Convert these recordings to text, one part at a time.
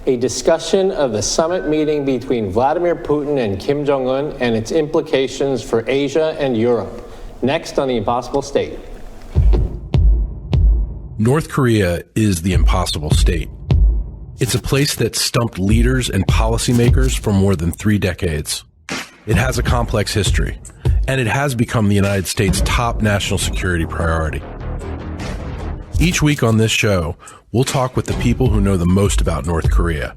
a discussion of the summit meeting between Vladimir Putin and Kim Jong-un and its implications for Asia and Europe. Next on The Impossible State. North Korea is the impossible state. It's a place that stumped leaders and policymakers for more than 3 decades. It has a complex history, and it has become the United States' top national security priority. Each week on this show, we'll talk with the people who know the most about North Korea.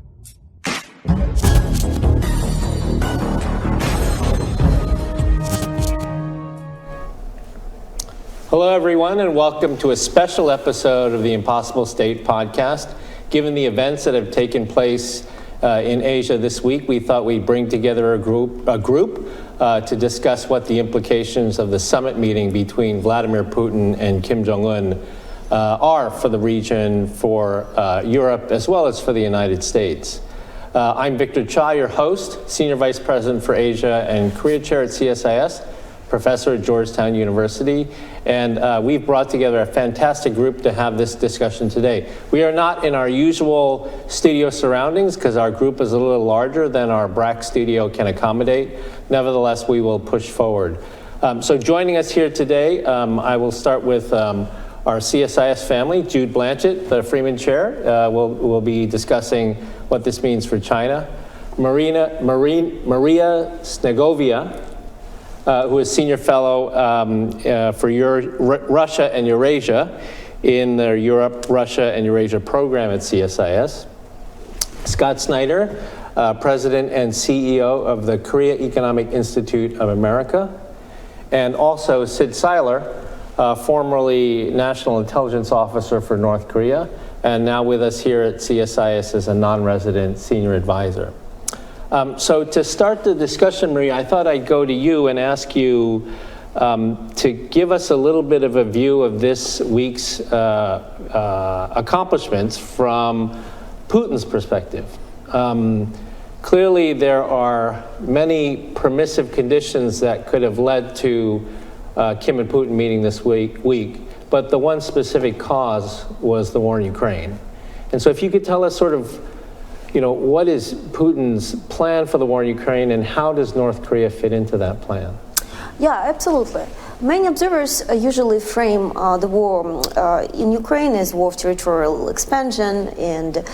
Hello, everyone, and welcome to a special episode of the Impossible State podcast. Given the events that have taken place in Asia this week, we thought we'd bring together a group to discuss what the implications of the summit meeting between Vladimir Putin and Kim Jong-un are for the region, for Europe, as well as for the United States. I'm Victor Cha, your host, Senior Vice President for Asia and Korea Chair at CSIS, Professor at Georgetown University, and we've brought together a fantastic group to have this discussion today. We are not in our usual studio surroundings because our group is a little larger than our BRAC studio can accommodate. Nevertheless, we will push forward. So joining us here today, I will start with our CSIS family, Jude Blanchette, the Freeman Chair. We'll be discussing what this means for China. Maria Snegovaya, who is Senior Fellow for Russia and Eurasia in the Europe, Russia, and Eurasia Program at CSIS. Scott Snyder, President and CEO of the Korea Economic Institute of America. And also Sid Seiler, formerly National Intelligence Officer for North Korea, and now with us here at CSIS as a non-resident senior advisor. So to start the discussion, Maria, I thought I'd go to you and ask you to give us a little bit of a view of this week's accomplishments from Putin's perspective. Clearly, there are many permissive conditions that could have led to Kim and Putin meeting this week, but the one specific cause was the war in Ukraine. And so if you could tell us sort of, what is Putin's plan for the war in Ukraine, and how does North Korea fit into that plan? Yeah, absolutely. Many observers usually frame the war in Ukraine as war of territorial expansion, and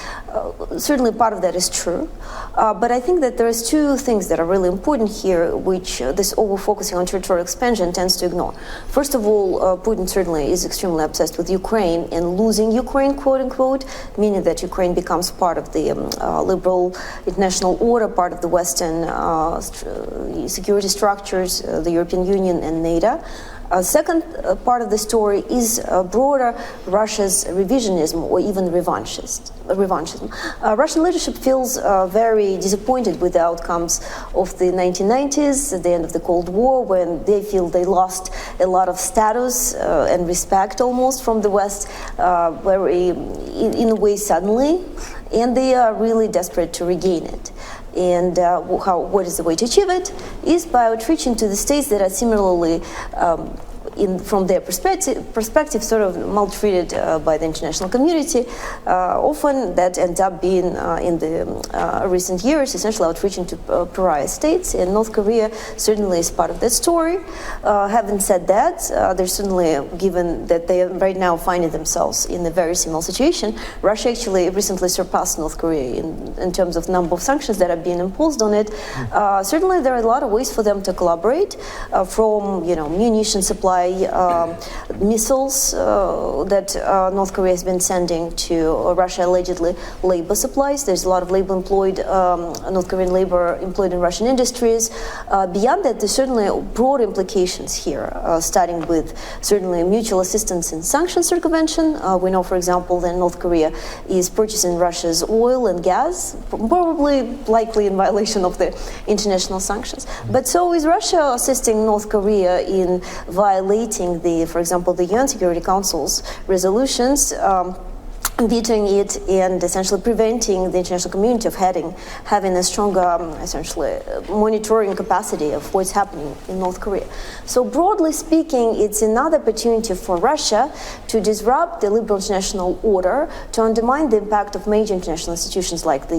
certainly part of that is true. But I think that there's 2 things that are really important here, which this over-focusing on territorial expansion tends to ignore. First of all, Putin certainly is extremely obsessed with Ukraine and losing Ukraine, quote-unquote, meaning that Ukraine becomes part of the liberal international order, part of the Western security structures, the European Union and NATO. Second part of the story is broader Russia's revisionism or even revanchism. Russian leadership feels very disappointed with the outcomes of the 1990s, at the end of the Cold War, when they feel they lost a lot of status and respect almost from the West, in a way suddenly, and they are really desperate to regain it. And what is the way to achieve it? Is by outreaching to the states that are similarly, from their perspective, sort of maltreated by the international community. Often that ends up being, in the recent years, essentially outreaching to pariah states, and North Korea certainly is part of that story. Having said that, they're certainly, given that they are right now finding themselves in a very similar situation, Russia actually recently surpassed North Korea in terms of number of sanctions that are being imposed on it. Certainly there are a lot of ways for them to collaborate, from munition supply, missiles that North Korea has been sending to Russia, allegedly labor supplies. There's a lot of labor employed, North Korean labor employed in Russian industries. Beyond that, there's certainly broad implications here, starting with certainly mutual assistance in sanctions circumvention. We know, for example, that North Korea is purchasing Russia's oil and gas, probably likely in violation of the international sanctions. But so is Russia assisting North Korea in violating for example, the UN Security Council's resolutions vetoing it and essentially preventing the international community of having a stronger, essentially, monitoring capacity of what's happening in North Korea. So broadly speaking, it's another opportunity for Russia to disrupt the liberal international order, to undermine the impact of major international institutions like the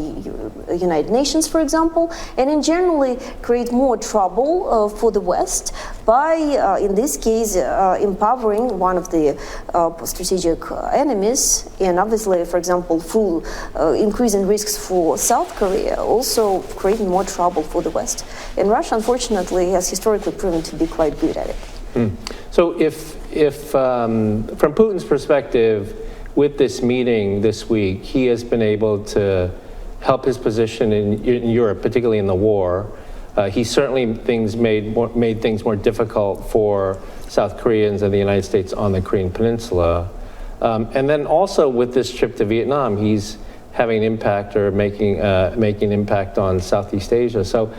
United Nations, for example, and in generally create more trouble for the West by, in this case, empowering one of the strategic enemies, and obviously, for example, full increase in risks for South Korea, also creating more trouble for the West. And Russia, unfortunately, has historically proven to be quite good at it. So if from Putin's perspective, with this meeting this week, he has been able to help his position in Europe, particularly in the war. He certainly made things more difficult for South Koreans and the United States on the Korean Peninsula. And then also with this trip to Vietnam, he's having an impact or making an impact on Southeast Asia. So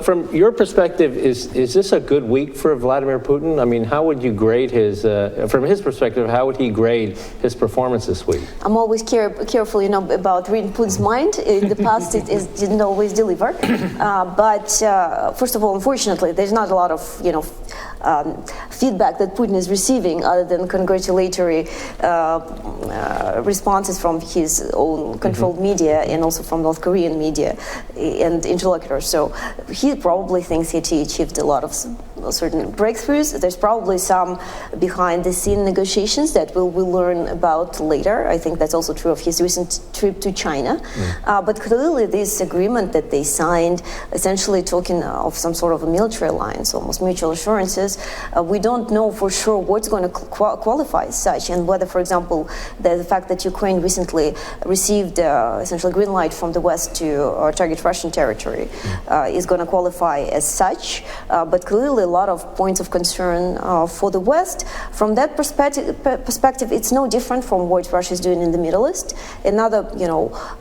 from your perspective, is this a good week for Vladimir Putin? I mean, how would you grade his, from his perspective, how would he grade his performance this week? I'm always careful, about reading Putin's mind. In the past, it didn't always deliver. But first of all, unfortunately, there's not a lot of, feedback that Putin is receiving other than congratulatory responses from his own controlled media and also from North Korean media and interlocutors. So he probably thinks he achieved a lot of certain breakthroughs. There's probably some behind-the-scene negotiations that we'll learn about later. I think that's also true of his recent trip to China. But clearly this agreement that they signed, essentially talking of some sort of a military alliance, almost mutual assurances, we don't know for sure what's going to qualify as such, and whether, for example, the fact that Ukraine recently received essentially green light from the West to target Russian territory is going to qualify as such. But clearly a lot of points of concern for the West. From that perspective, it's no different from what Russia is doing in the Middle East. Another,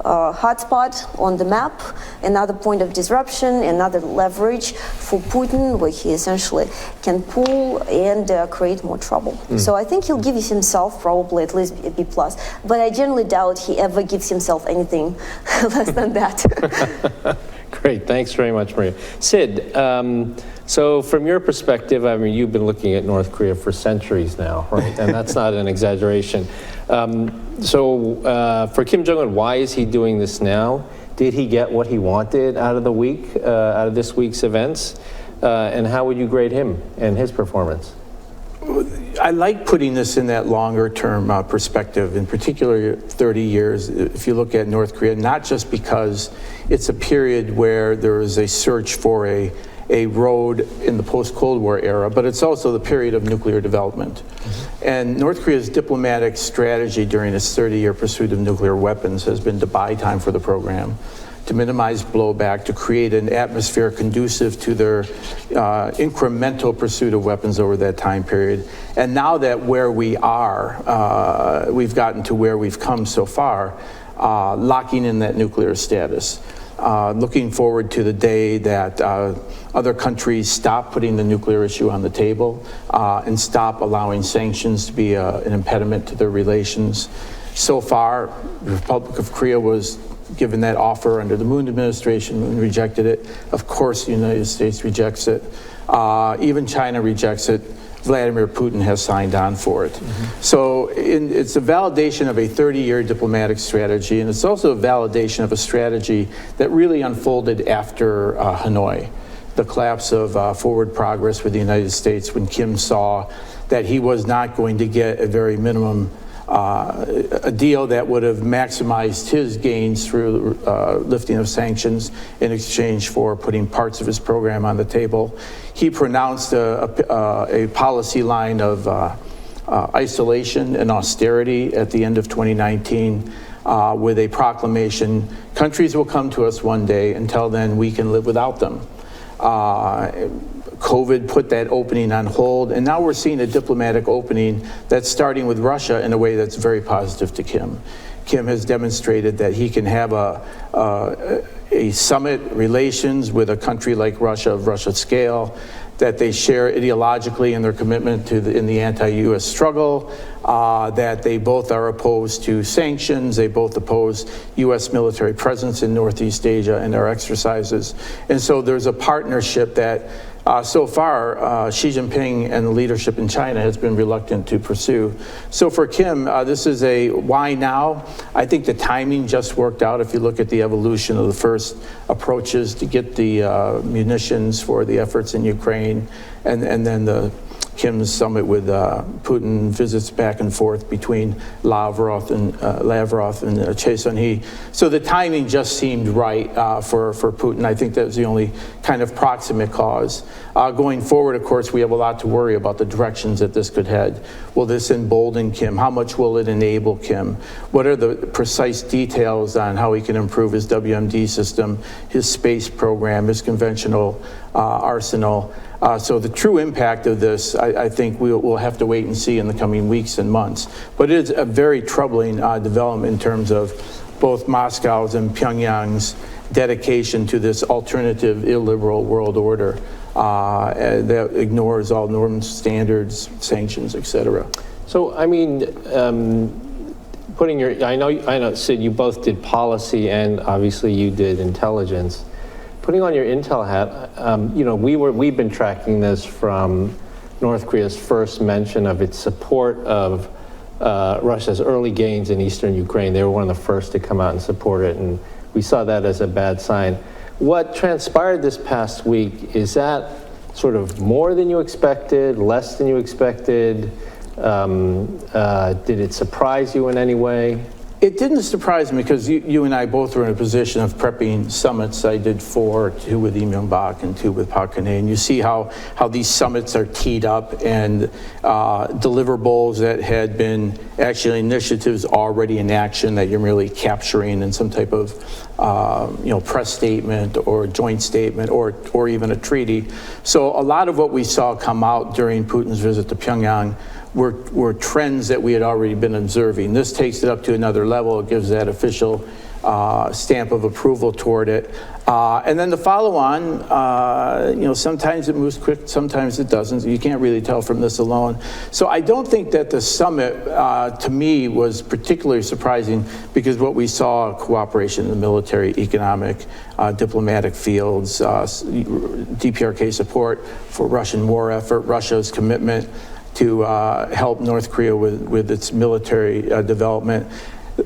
hotspot on the map, another point of disruption, another leverage for Putin, where he essentially can pull and create more trouble. So I think he'll give himself probably at least a B+, but I generally doubt he ever gives himself anything less than that. Great, thanks very much, Maria. Sid, so from your perspective, I mean, you've been looking at North Korea for centuries now, right? And that's not an exaggeration. So for Kim Jong-un, why is he doing this now? Did he get what he wanted out of the week, out of this week's events? And how would you grade him and his performance? I like putting this in that longer-term perspective, in particular 30 years, if you look at North Korea, not just because it's a period where there is a search for a road in the post-Cold War era, but it's also the period of nuclear development. And North Korea's diplomatic strategy during its 30-year pursuit of nuclear weapons has been to buy time for the program, to minimize blowback, to create an atmosphere conducive to their incremental pursuit of weapons over that time period. And now that where we are, we've gotten to where we've come so far, locking in that nuclear status. Looking forward to the day that other countries stop putting the nuclear issue on the table and stop allowing sanctions to be an impediment to their relations. So far, the Republic of Korea was given that offer under the Moon administration. Moon rejected it. Of course, the United States rejects it. Even China rejects it. Vladimir Putin has signed on for it. So it's a validation of a 30-year diplomatic strategy, and it's also a validation of a strategy that really unfolded after Hanoi. The collapse of forward progress with the United States when Kim saw that he was not going to get a very minimum a deal that would have maximized his gains through lifting of sanctions in exchange for putting parts of his program on the table. He pronounced a policy line of isolation and austerity at the end of 2019 with a proclamation, countries will come to us one day, until then we can live without them. COVID put that opening on hold, and now we're seeing a diplomatic opening that's starting with Russia in a way that's very positive to Kim. Kim has demonstrated that he can have a summit relations with a country like Russia, of Russia's scale, that they share ideologically in their commitment to in the anti-U.S. struggle, that they both are opposed to sanctions, they both oppose U.S. military presence in Northeast Asia and their exercises. And so there's a partnership that so far Xi Jinping and the leadership in China has been reluctant to pursue. So for Kim, this is a why now? I think the timing just worked out. If you look at the evolution of the first approaches to get the munitions for the efforts in Ukraine, and then the Kim's summit with Putin, visits back and forth between Lavrov and Che Sun-hee. So the timing just seemed right for Putin. I think that was the only kind of proximate cause. Going forward, of course, we have a lot to worry about the directions that this could head. Will this embolden Kim? How much will it enable Kim? What are the precise details on how he can improve his WMD system, his space program, his conventional arsenal? So the true impact of this, I think we'll have to wait and see in the coming weeks and months. But it is a very troubling development in terms of both Moscow's and Pyongyang's dedication to this alternative illiberal world order that ignores all norms, standards, sanctions, et cetera. So, I mean, I know, Sid, you both did policy and obviously you did intelligence. Putting on your intel hat, you know, we've been tracking this from North Korea's first mention of its support of Russia's early gains in eastern Ukraine. They were one of the first to come out and support it, and we saw that as a bad sign. What transpired this past week, is that sort of more than you expected, less than you expected? Did it surprise you in any way? It didn't surprise me because you and I both were in a position of prepping summits. I did 4, 2 with Lee Myung-bak and 2 with Park Geun-hye. And you see how these summits are teed up and deliverables that had been actually initiatives already in action that you're really capturing in some type of press statement or joint statement or even a treaty. So a lot of what we saw come out during Putin's visit to Pyongyang were trends that we had already been observing. This takes it up to another level. It gives that official stamp of approval toward it. And then the follow-on, sometimes it moves quick, sometimes it doesn't. You can't really tell from this alone. So I don't think that the summit, to me, was particularly surprising because what we saw, cooperation in the military, economic, diplomatic fields, DPRK support for Russian war effort, Russia's commitment to help North Korea with its military development.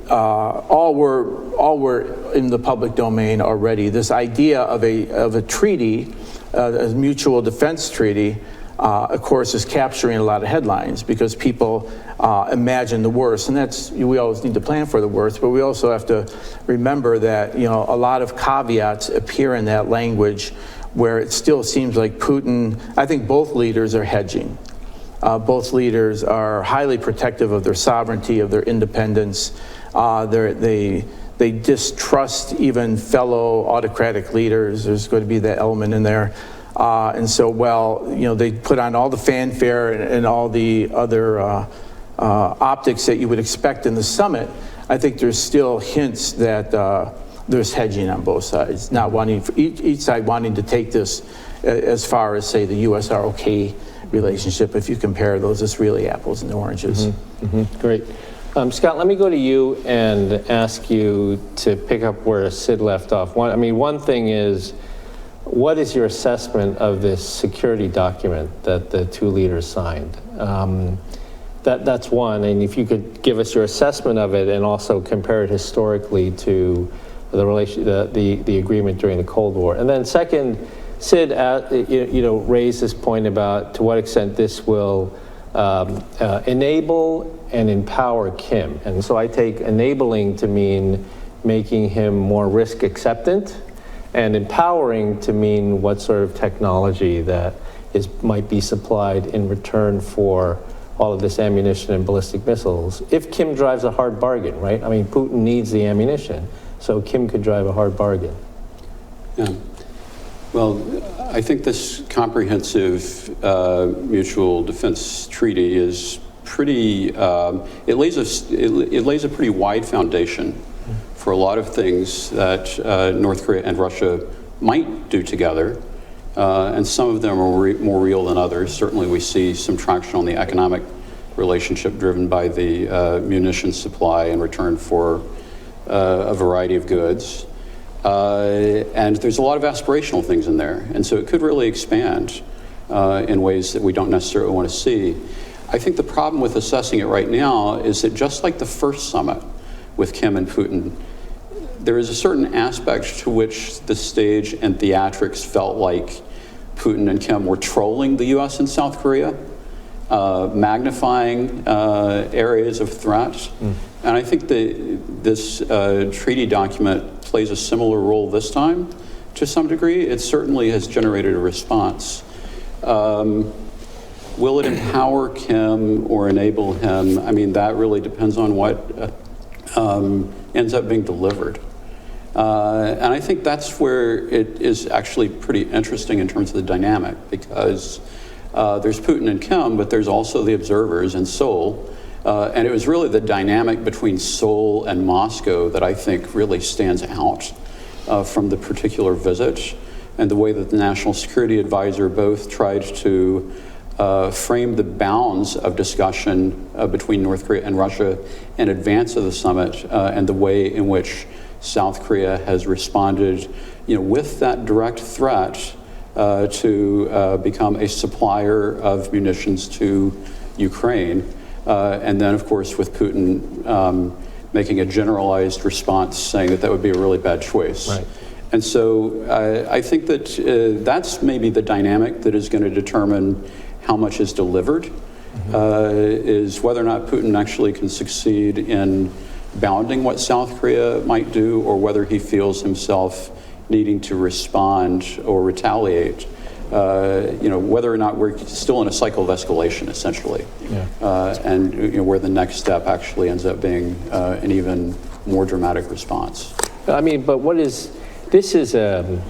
All were in the public domain already. This idea of a treaty, a mutual defense treaty, of course, is capturing a lot of headlines because people imagine the worst, and we always need to plan for the worst. But we also have to remember that a lot of caveats appear in that language, where it still seems like Putin. I think both leaders are hedging. Both leaders are highly protective of their sovereignty, of their independence. They distrust even fellow autocratic leaders. There's going to be that element in there. And so, they put on all the fanfare and all the other optics that you would expect in the summit. I think there's still hints that there's hedging on both sides, not wanting, each side wanting to take this as far as, say, the U.S.-ROK relationship. If you compare those, it's really apples and oranges. Great. Scott, let me go to you and ask you to pick up where Sid left off. One thing is, what is your assessment of this security document that the two leaders signed? That's one, and if you could give us your assessment of it and also compare it historically to the agreement during the Cold War. And then second, Sid, raised this point about to what extent this will enable and empower Kim. And so I take enabling to mean making him more risk acceptant, and empowering to mean what sort of technology that might be supplied in return for all of this ammunition and ballistic missiles. If Kim drives a hard bargain, right? I mean, Putin needs the ammunition, so Kim could drive a hard bargain. Yeah. Well, I think this comprehensive mutual defense treaty is pretty, it lays a pretty wide foundation for a lot of things that North Korea and Russia might do together. And some of them are more real than others. Certainly we see some traction on the economic relationship driven by the munitions supply in return for a variety of goods. And there's a lot of aspirational things in there. And so it could really expand in ways that we don't necessarily want to see. I think the problem with assessing it right now is that just like the first summit with Kim and Putin, there is a certain aspect to which the stage and theatrics felt like Putin and Kim were trolling the US and South Korea, magnifying areas of threat. And I think this treaty document plays a similar role this time to some degree. It certainly has generated a response. Will it empower Kim or enable him? I mean, that really depends on what ends up being delivered. And I think that's where it is actually pretty interesting in terms of the dynamic, because there's Putin and Kim, but there's also the observers in Seoul. And it was really the dynamic between Seoul and Moscow that I think really stands out from the particular visit, and the way that the National Security Advisor both tried to frame the bounds of discussion between North Korea and Russia in advance of the summit, and the way in which South Korea has responded, with that direct threat to become a supplier of munitions to Ukraine. And then, of course, with Putin making a generalized response saying that would be a really bad choice. Right. And so I think that that's maybe the dynamic that is going to determine how much is delivered, is whether or not Putin actually can succeed in bounding what South Korea might do, or whether he feels himself needing to respond or retaliate. Whether or not we're still in a cycle of escalation, essentially, and where the next step actually ends up being an even more dramatic response. I mean, but this is a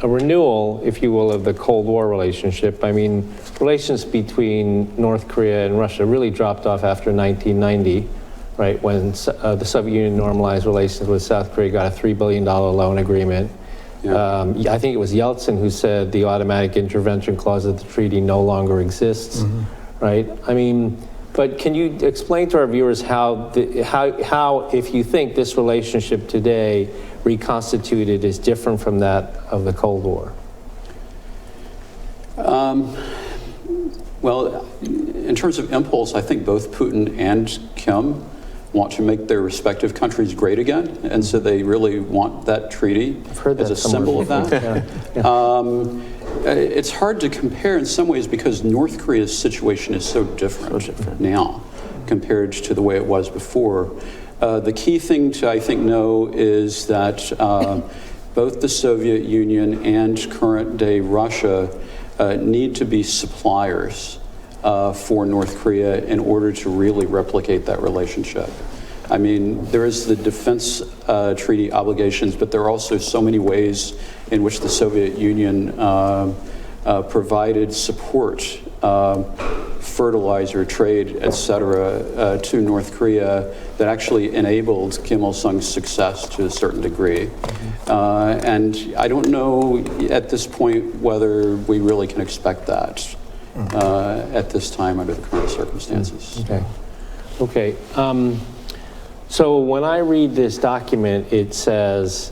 renewal, if you will, of the Cold War relationship. I mean, relations between North Korea and Russia really dropped off after 1990, right, when the Soviet Union normalized relations with South Korea, got a $3 billion loan agreement. I think it was Yeltsin who said the automatic intervention clause of the treaty no longer exists, right? I mean, but can you explain to our viewers how, if you think this relationship today reconstituted is different from that of the Cold War? Well, in terms of impulse, I think both Putin and Kim want to make their respective countries great again, and so they really want that treaty as a symbol of that. It's hard to compare in some ways because North Korea's situation is so different now compared to the way it was before. The key thing to, I think, know is that both the Soviet Union and current-day Russia need to be suppliers for North Korea in order to really replicate that relationship. I mean, there is the defense treaty obligations, but there are also so many ways in which the Soviet Union provided support, fertilizer, trade, et cetera, to North Korea that actually enabled Kim Il-sung's success to a certain degree. And I don't know at this point whether we really can expect that at this time under the current circumstances. Okay. So when I read this document, it says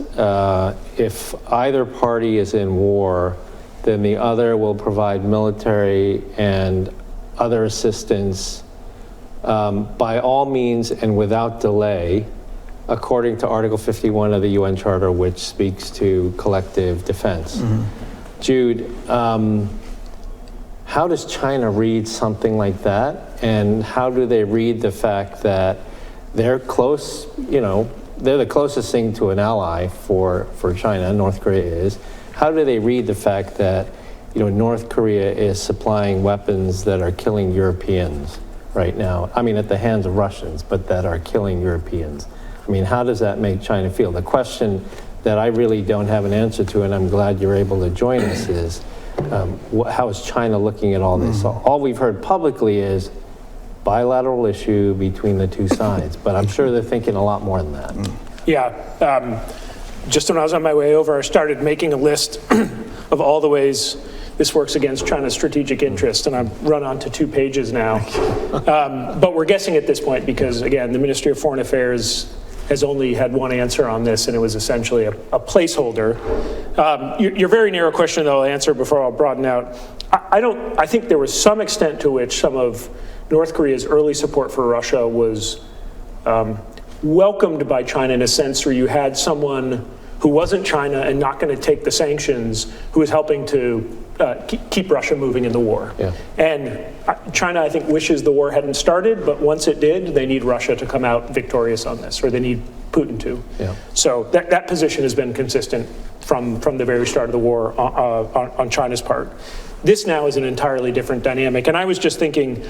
if either party is in war, then the other will provide military and other assistance by all means and without delay, according to Article 51 of the UN Charter, which speaks to collective defense. Jude, how does China read something like that? And how do they read the fact that they're close, they're the closest thing to an ally for China, North Korea is. How do they read the fact that, North Korea is supplying weapons that are killing Europeans right now? I mean, at the hands of Russians, but that are killing Europeans. I mean, how does that make China feel? The question that I really don't have an answer to, and I'm glad you're able to join us, is how is China looking at all this? All we've heard publicly is bilateral issue between the two sides, but I'm sure they're thinking a lot more than that. Yeah, just when I was on my way over, I started making a list of all the ways this works against China's strategic interest, and I've run on to 2 pages now. But we're guessing at this point because, again, the Ministry of Foreign Affairs has only had one answer on this, and it was essentially a placeholder. Your very narrow question, though, I'll answer before I'll broaden out. I think there was some extent to which some of North Korea's early support for Russia was welcomed by China in a sense where you had someone who wasn't China and not going to take the sanctions, who was helping to keep Russia moving in the war. Yeah. And China, I think, wishes the war hadn't started, but once it did, they need Russia to come out victorious on this, or they need Putin to. Yeah. So that position has been consistent from the very start of the war on China's part. This now is an entirely different dynamic. And I was just thinking,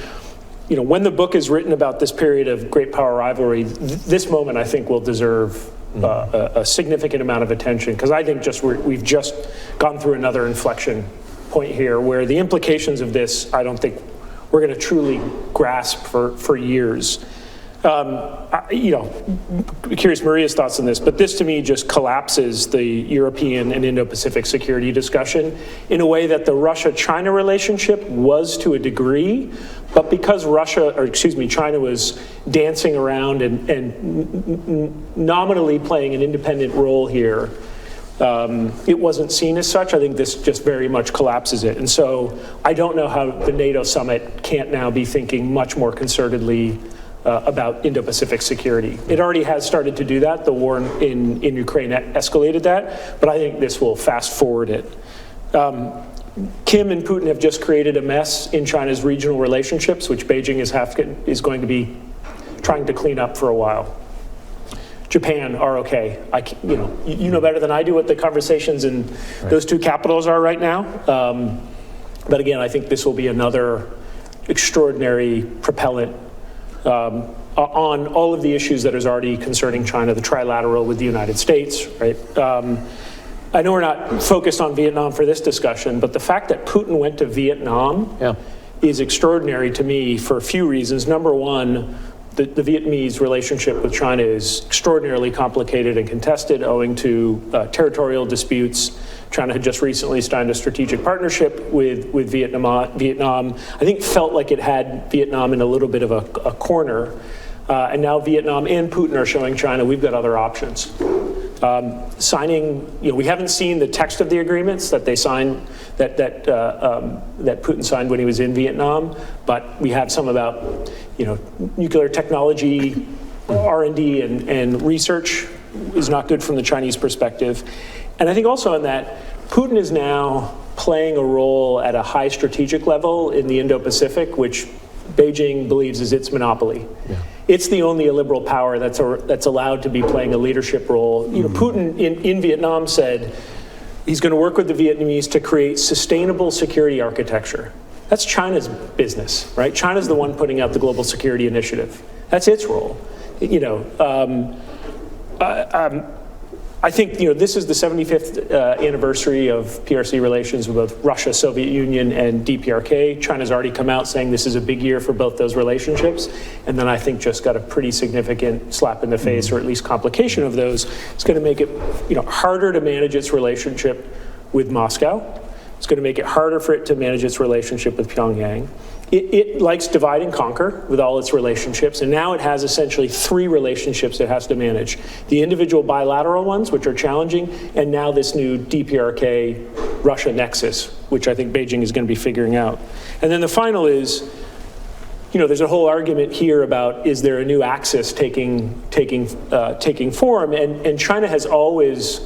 when the book is written about this period of great power rivalry, this moment, I think, will deserve a significant amount of attention, because I think we've just gone through another inflection point here where the implications of this, I don't think we're going to truly grasp for years. Curious Maria's thoughts on this, but this to me just collapses the European and Indo-Pacific security discussion in a way that the Russia-China relationship was to a degree, but because China was dancing around and nominally playing an independent role here, it wasn't seen as such. I think this just very much collapses it. And so I don't know how the NATO summit can't now be thinking much more concertedly about Indo-Pacific security. It already has started to do that. The war in Ukraine escalated that, but I think this will fast forward it. Kim and Putin have just created a mess in China's regional relationships, which Beijing is going to be trying to clean up for a while. Japan are okay. You know better than I do what the conversations in those two capitals are right now. But again, I think this will be another extraordinary propellant on all of the issues that is already concerning China, the trilateral with the United States, right? I know we're not focused on Vietnam for this discussion, but the fact that Putin went to Vietnam is extraordinary to me for a few reasons. Number one, the Vietnamese relationship with China is extraordinarily complicated and contested owing to territorial disputes. China had just recently signed a strategic partnership with Vietnam. I think felt like it had Vietnam in a little bit of a corner. And now Vietnam and Putin are showing China we've got other options. Signing, we haven't seen the text of the agreements that they signed, that Putin signed when he was in Vietnam, but we have some about, nuclear technology, R&D and research is not good from the Chinese perspective. And I think also in that, Putin is now playing a role at a high strategic level in the Indo-Pacific, which Beijing believes is its monopoly. Yeah. It's the only illiberal power that's allowed to be playing a leadership role. Putin in Vietnam said he's going to work with the Vietnamese to create sustainable security architecture. That's China's business, right? China's the one putting out the Global Security Initiative. That's its role. I think this is the 75th anniversary of PRC relations with both Russia, Soviet Union, and DPRK. China's already come out saying this is a big year for both those relationships, and then I think just got a pretty significant slap in the face, or at least complication of those. It's going to make it harder to manage its relationship with Moscow. It's going to make it harder for it to manage its relationship with Pyongyang. It likes divide and conquer with all its relationships, and now it has essentially 3 relationships it has to manage. The individual bilateral ones, which are challenging, and now this new DPRK Russia nexus, which I think Beijing is going to be figuring out. And then the final is, there's a whole argument here about is there a new axis taking form, and China has always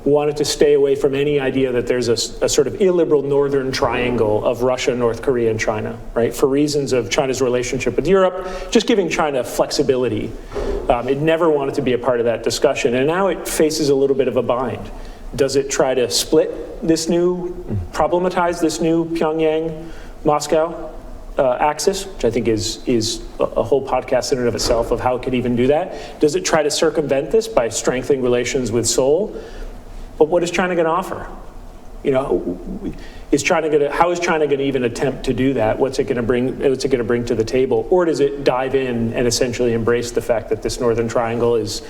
wanted to stay away from any idea that there's a sort of illiberal northern triangle of Russia, North Korea, and China, right? For reasons of China's relationship with Europe, just giving China flexibility. It never wanted to be a part of that discussion, and now it faces a little bit of a bind. Does it try to split this problematize this new Pyongyang-Moscow axis, which I think is a whole podcast in and of itself of how it could even do that? Does it try to circumvent this by strengthening relations with Seoul? But what is China going to offer? How is China going to even attempt to do that? What's it going to bring? What's it going to bring to the table? Or does it dive in and essentially embrace the fact that this Northern Triangle is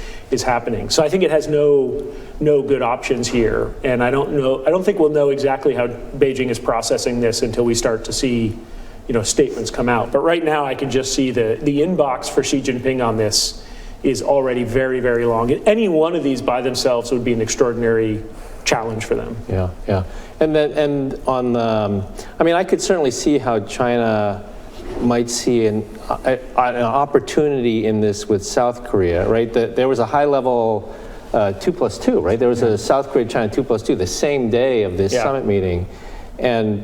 happening? So I think it has no good options here, and I don't think we'll know exactly how Beijing is processing this until we start to see, statements come out. But right now, I can just see the inbox for Xi Jinping on this is already very, very long. Any one of these by themselves would be an extraordinary challenge for them. Yeah. And on the, I could certainly see how China might see an opportunity in this with South Korea, right? There was a high-level 2+2, right? There was a South Korea-China 2+2 the same day of this summit meeting, and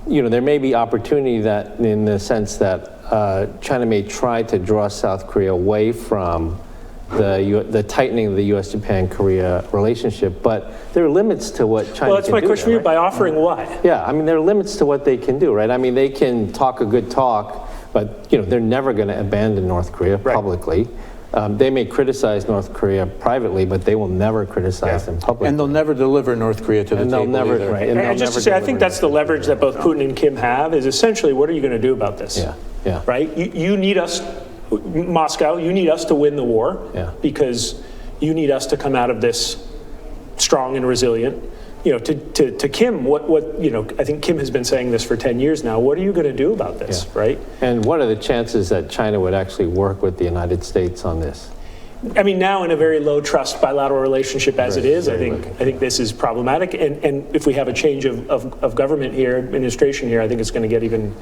there may be opportunity that, in the sense that China may try to draw South Korea away from the tightening of the U.S.-Japan-Korea relationship, but there are limits to what China can do. Well, that's my question for you. Right? By offering what? Yeah, there are limits to what they can do, right? They can talk a good talk, but they're never going to abandon North Korea publicly. They may criticize North Korea privately, but they will never criticize them publicly. And they'll never deliver North Korea to the table either. Right. And just to say, I think that's the leverage that both Putin and Kim have, is essentially, what are you going to do about this? Yeah. Right? You need us, Moscow, you need us to win the war, because you need us to come out of this strong and resilient. To Kim, I think Kim has been saying this for 10 years now. What are you going to do about this, right? And what are the chances that China would actually work with the United States on this? Now in a very low trust bilateral relationship as it is, I think this is problematic. And if we have a change of government here, administration here, I think it's going to get even.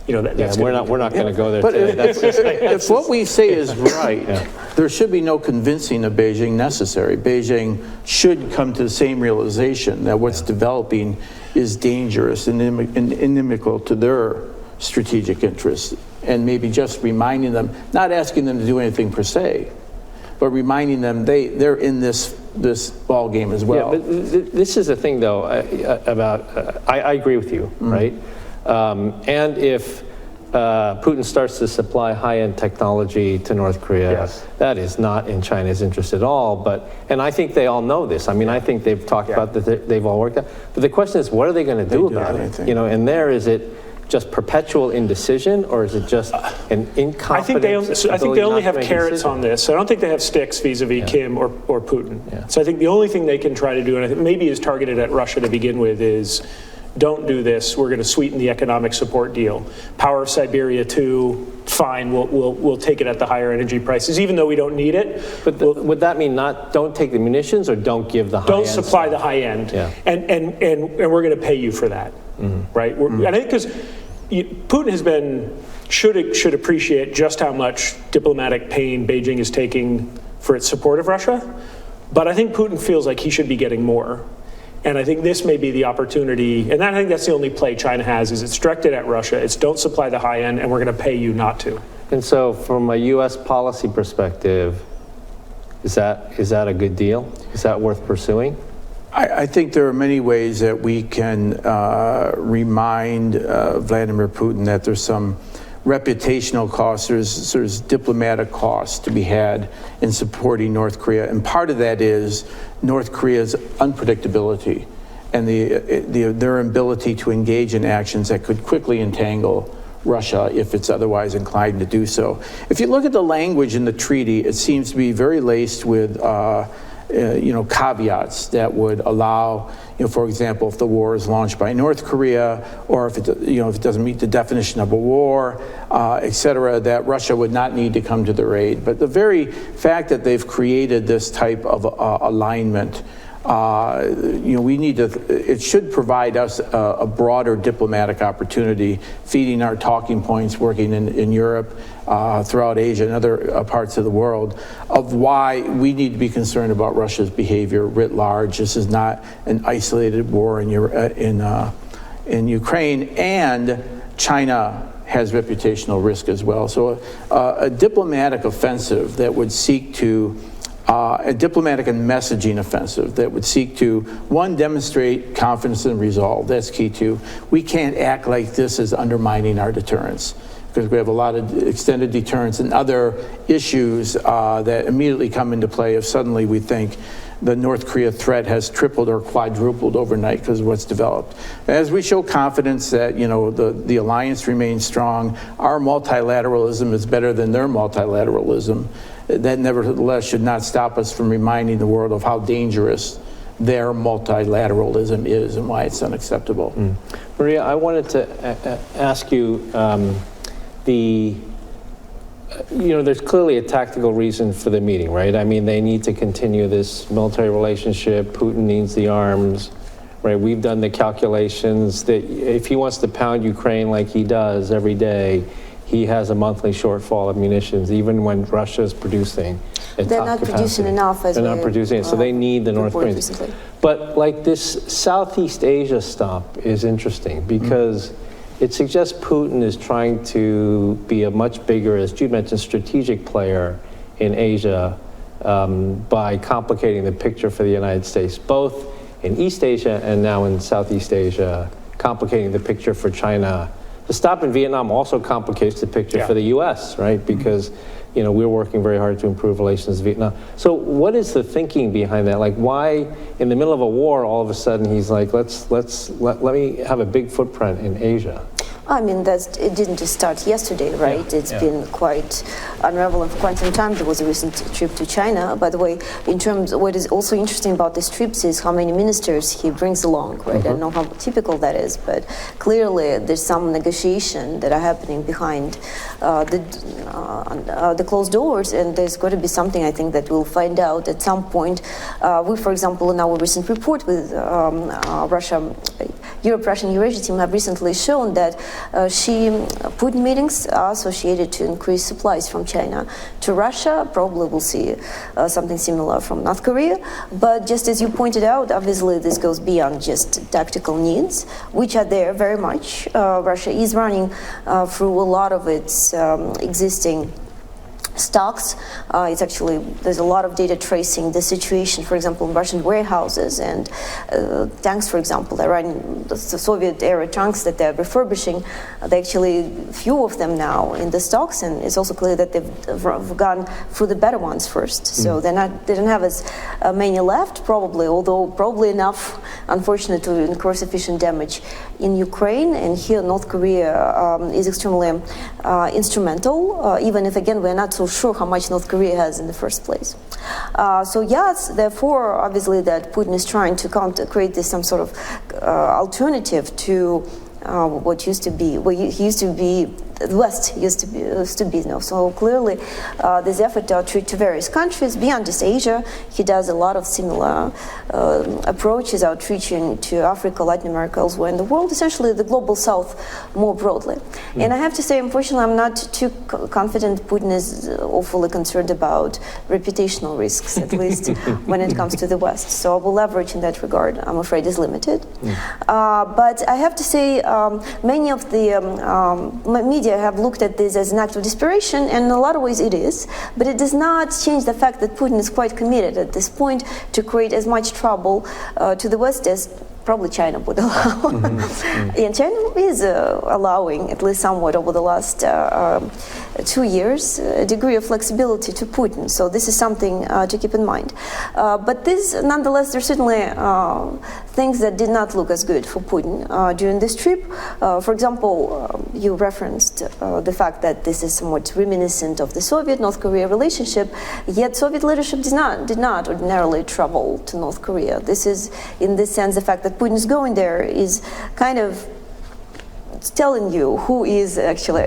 We're not going to go there. But today. if what we say is right, there should be no convincing of Beijing necessary. Beijing should come to the same realization that what's developing is dangerous and inimical to their strategic interests, and maybe just reminding them, not asking them to do anything per se, but reminding them they're in this ball game as well. Yeah, but this is the thing, though, about I agree with you, right? And if Putin starts to supply high-end technology to North Korea, that is not in China's interest at all. And I think they all know this. I think they've talked about that. They've all worked out. But the question is, what are they going to do about it? And is it just perpetual indecision, or is it just an incompetence? I think they only have carrots on this. I don't think they have sticks vis-a-vis Kim or Putin. So I think the only thing they can try to do, and I think maybe is targeted at Russia to begin with, is don't do this. We're going to sweeten the economic support deal. Power of Siberia 2, fine. We'll take it at the higher energy prices, even though we don't need it. But would that mean don't take the munitions, or don't give the high end? Don't supply the high end. And we're going to pay you for that, right? And I think because Putin should appreciate just how much diplomatic pain Beijing is taking for its support of Russia. But I think Putin feels like he should be getting more. And I think this may be the opportunity, and I think that's the only play China has, is it's directed at Russia. It's don't supply the high end, and we're going to pay you not to. And so from a U.S. policy perspective, is that a good deal? Is that worth pursuing? I think there are many ways that we can remind Vladimir Putin that there's some reputational costs, there's diplomatic costs to be had in supporting North Korea. And part of that is North Korea's unpredictability and their ability to engage in actions that could quickly entangle Russia if it's otherwise inclined to do so. If you look at the language in the treaty, it seems to be very laced with caveats that would allow, for example, if the war is launched by North Korea, or if it doesn't meet the definition of a war, et cetera, that Russia would not need to come to their aid. But the very fact that they've created this type of alignment, it should provide us a broader diplomatic opportunity, feeding our talking points, working in Europe, throughout Asia and other parts of the world, of why we need to be concerned about Russia's behavior writ large. This is not an isolated war in Ukraine, and China has reputational risk as well. So a diplomatic offensive that would seek to a diplomatic and messaging offensive that would seek to, one, demonstrate confidence and resolve. That's key too. We can't act like this is undermining our deterrence, because we have a lot of extended deterrence and other issues that immediately come into play if suddenly we think the North Korea threat has tripled or quadrupled overnight because of what's developed. As we show confidence that, you know, the alliance remains strong, our multilateralism is better than their multilateralism, that nevertheless should not stop us from reminding the world of how dangerous their multilateralism is and why it's unacceptable. Maria, I wanted to ask you, you know, there's clearly a tactical reason for the meeting, right? I mean, they need to continue this military relationship. Putin needs the arms, right? We've done the calculations that if he wants to pound Ukraine like he does every day, he has a monthly shortfall of munitions, even when Russia's producing. They're not producing enough. They're not producing it, so they need the North Koreans. Recently. But like this Southeast Asia stop is interesting because it suggests Putin is trying to be a much bigger, as Jude mentioned, strategic player in Asia by complicating the picture for the United States, both in East Asia and now in Southeast Asia, complicating the picture for China. The stop in Vietnam also complicates the picture for the U.S., right? Because you know, we're working very hard to improve relations with Vietnam. So what is the thinking behind that? Like why, in the middle of a war, all of a sudden he's like, let me have a big footprint in Asia? I mean, it didn't just start yesterday, right? It's been quite unraveling for quite some time. There was a recent trip to China. By the way, in terms of what is also interesting about these trips is how many ministers he brings along, right? I don't know how typical that is, but clearly there's some negotiation that are happening behind the closed doors, and there's got to be something, I think, that we'll find out at some point. We, for example, in our recent report with Europe-Russian Eurasia team have recently shown that Putin meetings are associated to increase supplies from China to Russia. Probably we'll see something similar from North Korea. But just as you pointed out, obviously this goes beyond just tactical needs, which are there very much. Russia is running through a lot of its existing stocks. There's a lot of data tracing the situation, for example, in Russian warehouses and tanks, for example. They're running the Soviet-era tanks that they're refurbishing. They actually, few of them now in the stocks, and it's also clear that they've gone through the better ones first. So they don't have as many left, probably, although probably enough, unfortunately, to incur sufficient damage in Ukraine. And here North Korea is extremely instrumental, even if, again, we're not so sure how much North Korea has in the first place. So yes, therefore, obviously, that Putin is trying to create this some sort of alternative to what used to be, the West used to be. So clearly, this effort to outreach to various countries beyond just Asia. He does a lot of similar approaches, outreaching to Africa, Latin America, elsewhere in the world, essentially the global South more broadly. And I have to say, unfortunately, I'm not too confident Putin is awfully concerned about reputational risks, at least when it comes to the West. So our leverage in that regard, I'm afraid, is limited. But I have to say, many of the media have looked at this as an act of desperation, and in a lot of ways it is, but it does not change the fact that Putin is quite committed at this point to create as much trouble to the West as probably China would allow. And China is allowing, at least somewhat over the last 2 years, a degree of flexibility to Putin. So this is something to keep in mind. But this, nonetheless, there's certainly things that did not look as good for Putin during this trip. For example, you referenced the fact that this is somewhat reminiscent of the Soviet-North Korea relationship, yet Soviet leadership did not ordinarily travel to North Korea. This is, in this sense, the fact that Putin is going there is kind of telling you who is actually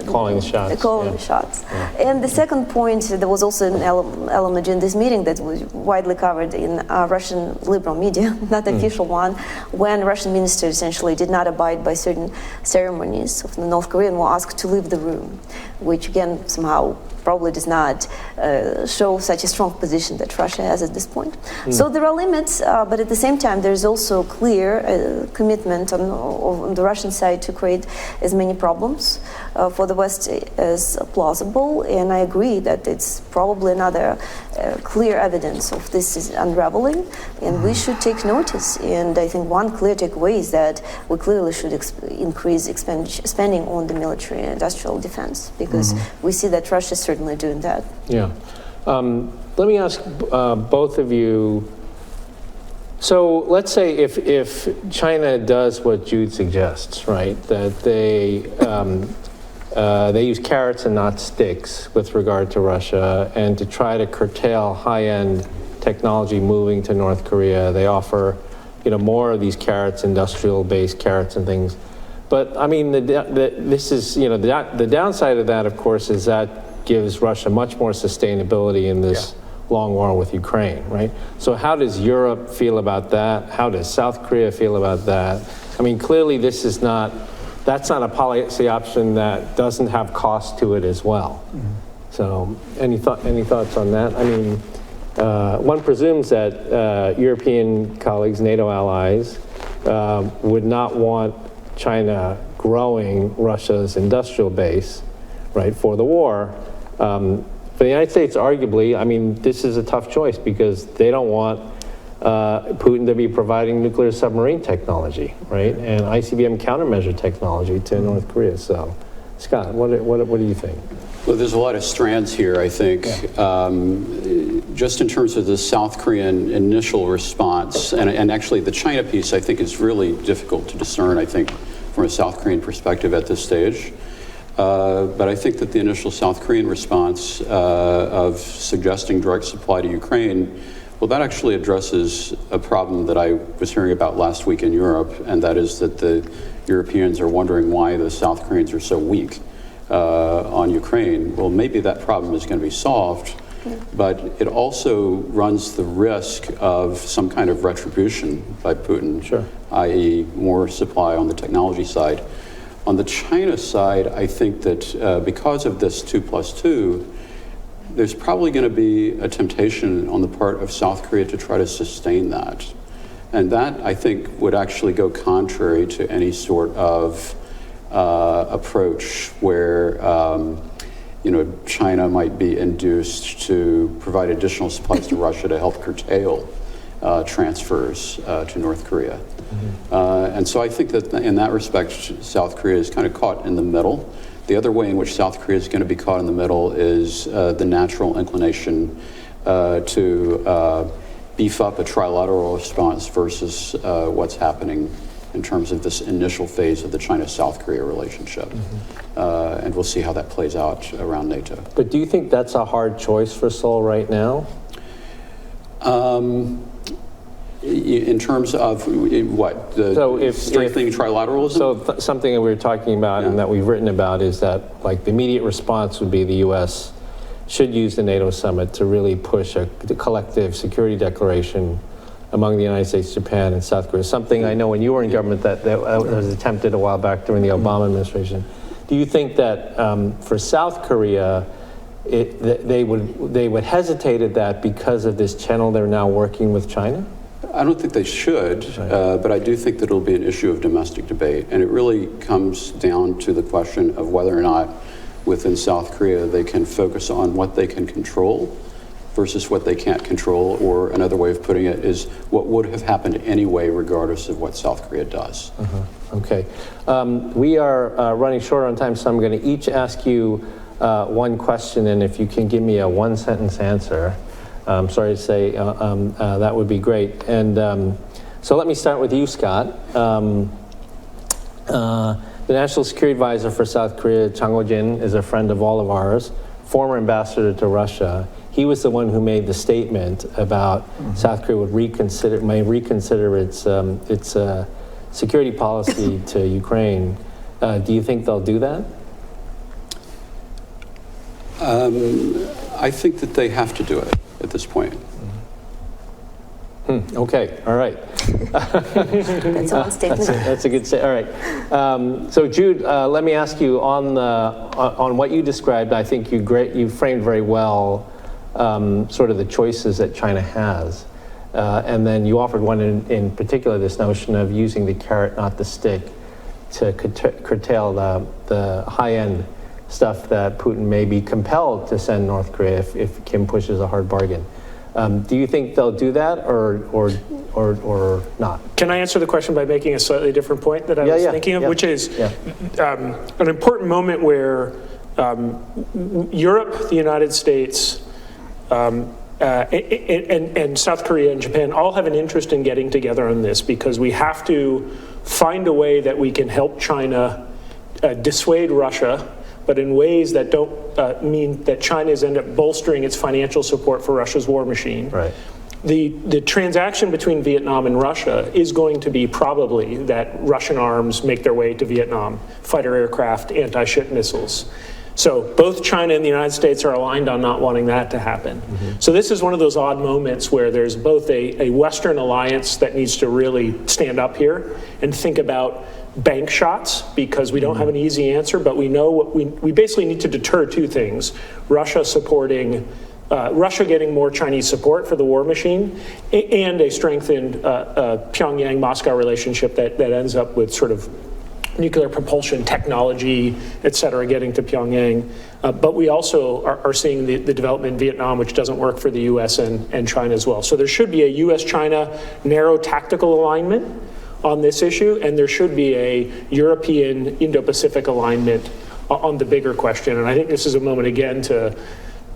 calling the shots. The shots. And the second point, there was also an element in this meeting that was widely covered in Russian liberal media, not the official one, when Russian ministers essentially did not abide by certain ceremonies of the North Korean were asked to leave the room, which again somehow probably does not show such a strong position that Russia has at this point. So there are limits, but at the same time, there's also clear commitment on the Russian side to create as many problems for the West as plausible. And I agree that it's probably another clear evidence of this is unraveling, and we should take notice. And I think one clear takeaway is that we clearly should increase spending on the military and industrial defense, because we see that Russia is certainly doing that. Yeah. Let me ask both of you. So let's say if China does what Jude suggests, right, that they use carrots and not sticks with regard to Russia, and to try to curtail high-end technology moving to North Korea, they offer, more of these carrots, industrial-based carrots and things. But I mean, the downside of that, of course, is that gives Russia much more sustainability in this long war with Ukraine, right? So how does Europe feel about that? How does South Korea feel about that? I mean, clearly that's not a policy option that doesn't have cost to it as well. Mm-hmm. So any thoughts on that? I mean, one presumes that European colleagues, NATO allies, would not want China growing Russia's industrial base, right, for the war. For the United States, arguably, I mean, this is a tough choice because they don't want Putin to be providing nuclear submarine technology, right, and ICBM countermeasure technology to North Korea. So, Scott, what do you think? Well, there's a lot of strands here, I think. Just in terms of the South Korean initial response, and actually the China piece, I think, is really difficult to discern, I think, from a South Korean perspective at this stage. But I think that the initial South Korean response of suggesting direct supply to Ukraine, well, that actually addresses a problem that I was hearing about last week in Europe, and that is that the Europeans are wondering why the South Koreans are so weak on Ukraine. Well, maybe that problem is going to be solved, but it also runs the risk of some kind of retribution by Putin, i.e. more supply on the technology side. On the China side, I think that because of this 2+2, there's probably going to be a temptation on the part of South Korea to try to sustain that. And that, I think, would actually go contrary to any sort of approach where China might be induced to provide additional supplies to Russia to help curtail transfers to North Korea. Mm-hmm. And so I think that in that respect, South Korea is kind of caught in the middle. The other way in which South Korea is going to be caught in the middle is the natural inclination to beef up a trilateral response versus what's happening in terms of this initial phase of the China-South Korea relationship. Mm-hmm. And we'll see how that plays out around NATO. But do you think that's a hard choice for Seoul right now? In terms of what? Strengthening trilateralism? So something that we were talking about and that we've written about is that, like, the immediate response would be the U.S. should use the NATO summit to really push the collective security declaration among the United States, Japan, and South Korea. Something I know when you were in government that was attempted a while back during the Obama administration. Do you think that for South Korea, they would hesitate at that because of this channel they're now working with China? I don't think they should, but I do think that it'll be an issue of domestic debate. And it really comes down to the question of whether or not within South Korea they can focus on what they can control versus what they can't control, or another way of putting it is what would have happened anyway regardless of what South Korea does. Okay. We are running short on time, so I'm going to each ask you one question, and if you can give me a one-sentence answer, I'm sorry to say, that would be great. And so let me start with you, Scott. The National Security Advisor for South Korea, Chang Ho-jin, is a friend of all of ours, former ambassador to Russia. He was the one who made the statement about South Korea may reconsider its security policy to Ukraine. Do you think they'll do that? I think that they have to do it at this point. Okay, all right. That's one statement. That's a good statement. All right. So Jude, let me ask you on what you described. I think you framed very well sort of the choices that China has, and then you offered one in particular, this notion of using the carrot, not the stick, to curtail the high-end stuff that Putin may be compelled to send North Korea if Kim pushes a hard bargain. Do you think they'll do that or not? Can I answer the question by making a slightly different point that I was thinking of, which is an important moment where Europe, the United States, and South Korea and Japan all have an interest in getting together on this, because we have to find a way that we can help China dissuade Russia, but in ways that don't mean that China is end up bolstering its financial support for Russia's war machine. Right. The transaction between Vietnam and Russia is going to be probably that Russian arms make their way to Vietnam, fighter aircraft, anti-ship missiles. So both China and the United States are aligned on not wanting that to happen. So this is one of those odd moments where there's both a Western alliance that needs to really stand up here and think about bank shots, because we don't have an easy answer, but we know we basically need to deter two things: Russia getting more Chinese support for the war machine, and a strengthened Pyongyang-Moscow relationship that ends up with sort of nuclear propulsion technology, et cetera, getting to Pyongyang. But we also are seeing the development in Vietnam, which doesn't work for the US and China as well. So there should be a US-China narrow tactical alignment on this issue, and there should be a European Indo-Pacific alignment on the bigger question. And I think this is a moment again to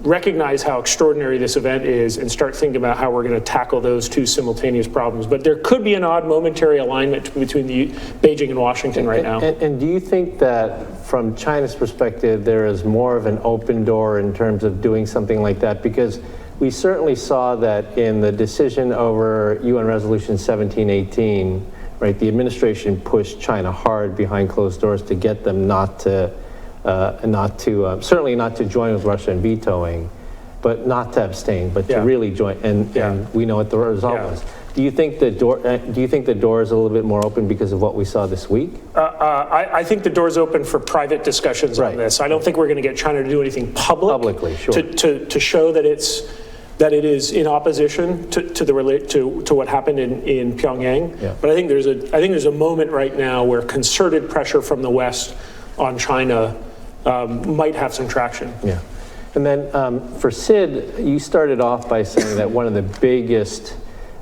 recognize how extraordinary this event is and start thinking about how we're going to tackle those two simultaneous problems. But there could be an odd momentary alignment between Beijing and Washington right now. And do you think that from China's perspective, there is more of an open door in terms of doing something like that? Because we certainly saw that in the decision over UN Resolution 1718, right, the administration pushed China hard behind closed doors to get them certainly not to join with Russia in vetoing, but not to abstain, but to really join. And we know what the result was. Do you think the door? Do you think the door is a little bit more open because of what we saw this week? I think the door's open for private discussions on this. I don't think we're going to get China to do anything publicly, sure, to show that it is in opposition to what happened in Pyongyang. Yeah. But I think there's a moment right now where concerted pressure from the West on China might have some traction. Yeah. And then for Sid, you started off by saying that one of the biggest,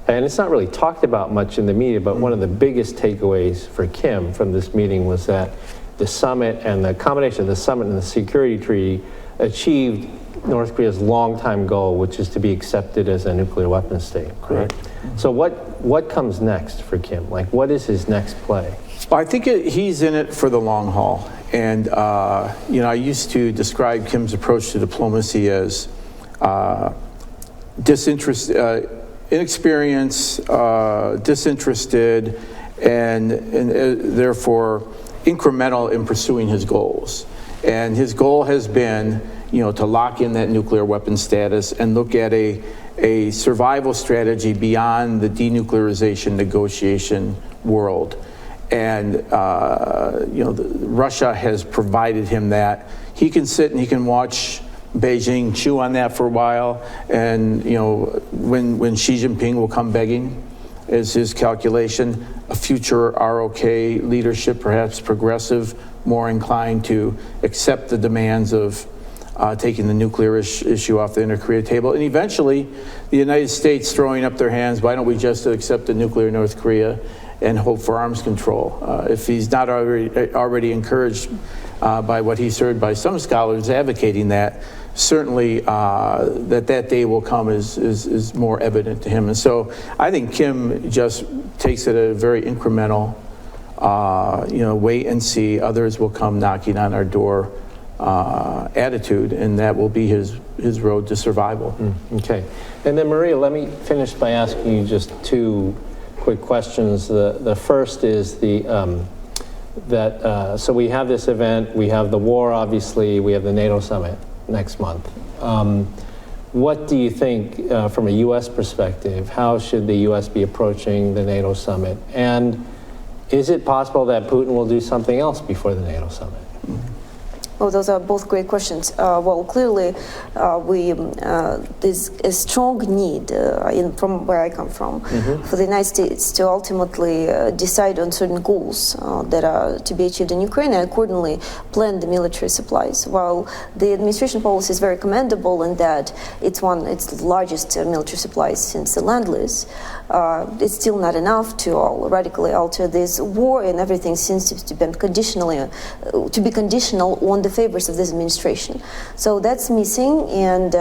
and it's not really talked about much in the media, but one of the biggest takeaways for Kim from this meeting was that the summit and the combination of the summit and the security treaty achieved North Korea's longtime goal, which is to be accepted as a nuclear weapons state. Correct. Right? So what comes next for Kim? Like, what is his next play? Well, I think he's in it for the long haul. And, I used to describe Kim's approach to diplomacy as inexperienced, disinterested, and therefore incremental in pursuing his goals. And his goal has been, to lock in that nuclear weapon status and look at a survival strategy beyond the denuclearization negotiation world. And Russia has provided him that. He can sit and he can watch Beijing chew on that for a while, and when Xi Jinping will come begging, is his calculation, a future ROK leadership, perhaps progressive, more inclined to accept the demands of taking the nuclear issue off the Inter-Korea table, and eventually the United States throwing up their hands, why don't we just accept the nuclear North Korea and hope for arms control? If he's not already encouraged by what he's heard by some scholars advocating that, certainly that day will come is more evident to him. And so I think Kim just takes it a very incremental, wait and see, others will come knocking on our door attitude, and that will be his road to survival. Okay. And then Maria, let me finish by asking you just two quick questions. The first is so we have this event, we have the war, obviously, we have the NATO summit next month. What do you think, from a U.S. perspective, how should the U.S. be approaching the NATO summit? And is it possible that Putin will do something else before the NATO summit? Well, those are both great questions. Well, clearly, there's a strong need, from where I come from, for the United States to ultimately decide on certain goals that are to be achieved in Ukraine and accordingly plan the military supplies. While the administration policy is very commendable in that it's the largest military supplies since the Lend-Lease, it's still not enough to radically alter this war, and everything seems to be conditional on the the favors of this administration. So that's missing, and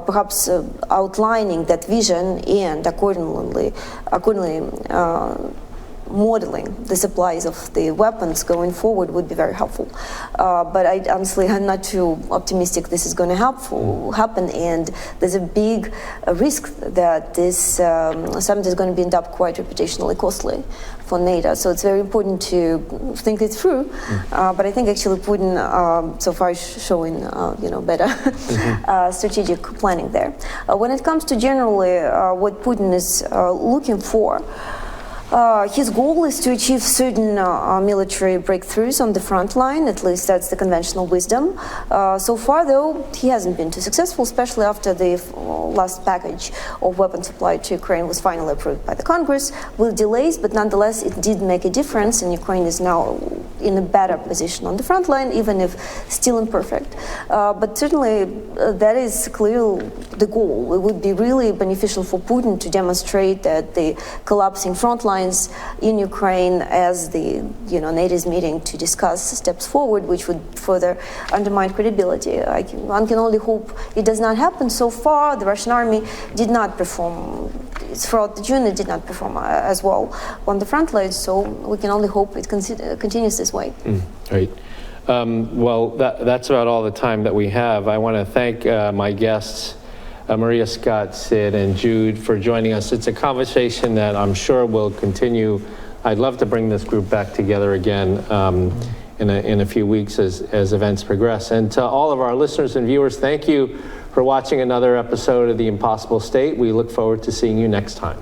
perhaps outlining that vision and accordingly modeling the supplies of the weapons going forward would be very helpful. But I'm not too optimistic this is going to happen, and there's a big risk that this summit is going to end up quite reputationally costly for NATO. So it's very important to think it through. But I think actually Putin so far is showing better strategic planning there. When it comes to generally what Putin is looking for, his goal is to achieve certain military breakthroughs on the front line. At least that's the conventional wisdom. So far, though, he hasn't been too successful, especially after the last package of weapons supply to Ukraine was finally approved by the Congress with delays, but nonetheless, it did make a difference, and Ukraine is now in a better position on the front line, even if still imperfect. But certainly, that is clearly the goal. It would be really beneficial for Putin to demonstrate that the collapsing front line in Ukraine as the NATO is meeting to discuss steps forward, which would further undermine credibility. One can only hope it does not happen. So far, the Russian army did not perform. Throughout June, it did not perform as well on the front line. So we can only hope it continues this way. Right. Well, that's about all the time that we have. I want to thank my guests, Maria, Scott, Sid, and Jude, for joining us. It's a conversation that I'm sure will continue. I'd love to bring this group back together again in a few weeks as events progress. And to all of our listeners and viewers, thank you for watching another episode of The Impossible State. We look forward to seeing you next time.